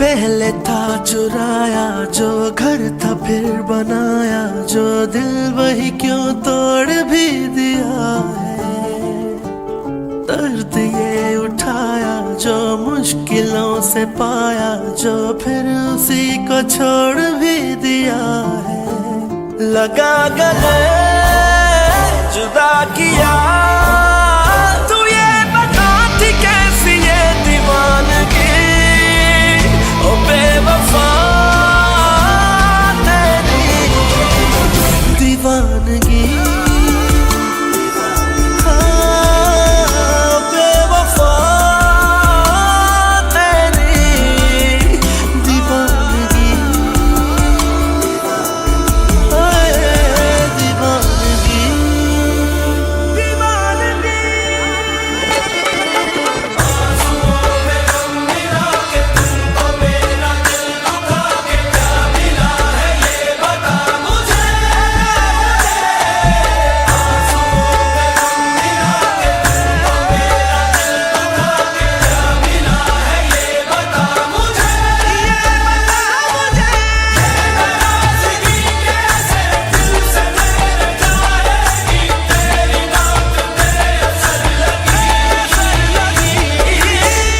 पहले था चुराया जो घर था फिर बनाया जो दिल वही क्यों तोड़ भी दिया है। दर्द ये उठाया जो मुश्किलों से पाया जो फिर उसी को छोड़ भी दिया है। लगा गले जुदा किया तू ये बता थी कैसी ये दीवानगी ओ बेवफा तेरी दीवानगी। हाँ बेवफा तेरी दीवानगी। दीवानगी दीवानगी। आंसुओं में गम मिला के तुमको मेरा दिल दुखा के क्या मिला है ये बता मुझे। आंसुओं में गम मिला के तुमको मेरा दिल दुखा के क्या मिला है ये बता मुझे। ये बता मुझे ये नाराज़गी कैसे दिल से मेरे जाएगी तेरी बात पे असर लगी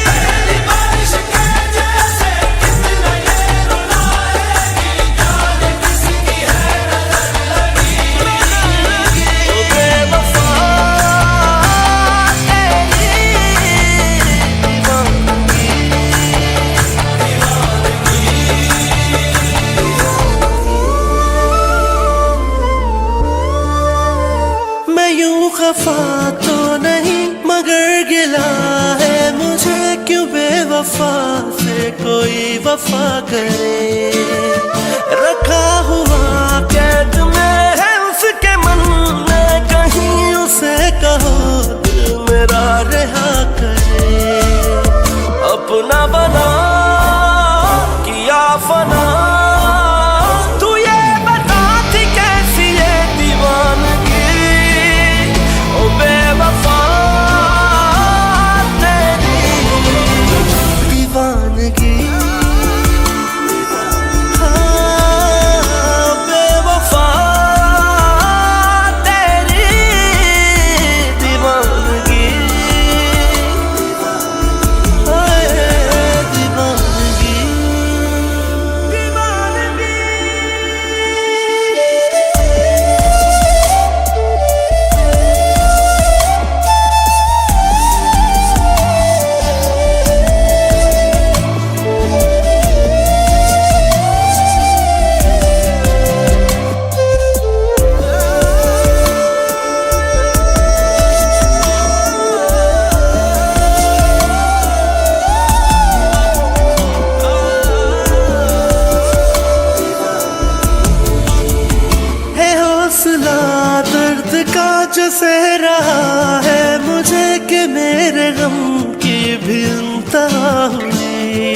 पहली बारिश के जैसे कितना ये रुलाएगी जाने किसकी है नजर लगी ओ बेवफा तेरी दीवानगी। मैं यूं खफा तो नहीं मगर गिला है मुझे क्यों बेवफा से कोई वफा करे। रखा हुआ कैद में है उसके मन में कहीं उसे कहो दिल मेरा रहा करे। अपना बना किया फना तू ये बता थी कैसी ये दीवानगी ओ बेवफा तेरी दीवानगी। हाँ बेवफा तेरी दीवानगी। दीवानगी दीवानगी। है हौसला दर्द का जो सह रहा है मुझे कि मेरे गम की भी इंतहा हुई।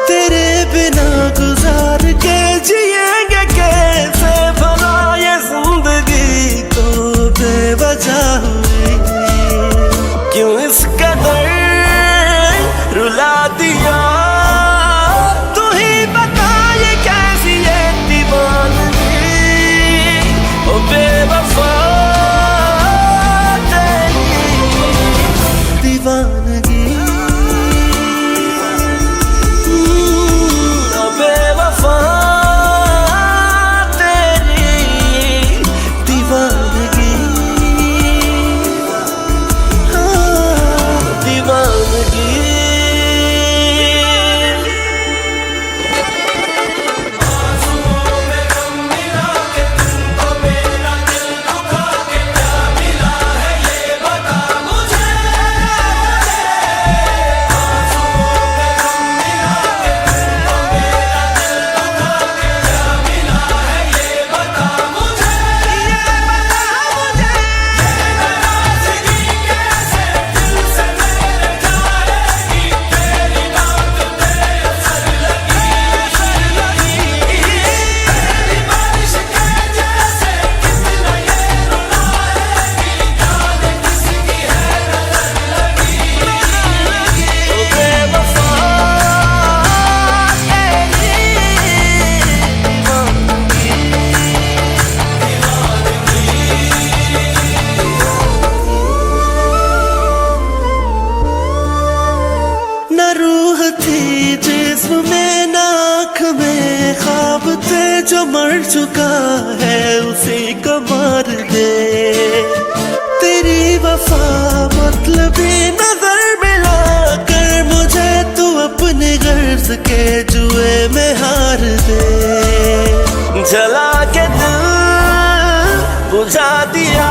तेरे बिना गुजार के जिएंगे कैसे भला ये जिंदगी तो बेवजह हुई। क्यों इस कदर रुला दिया तू ही बता ये कैसी ये दीवानगी ओ बेवफा तेरी दीवानगी। मर चुका है उसी को मार दे। तेरी वफा मतलबी नजर मिला कर मुझे तू अपने गर्ज के जुए में हार दे। जला के दिल बुझा दिया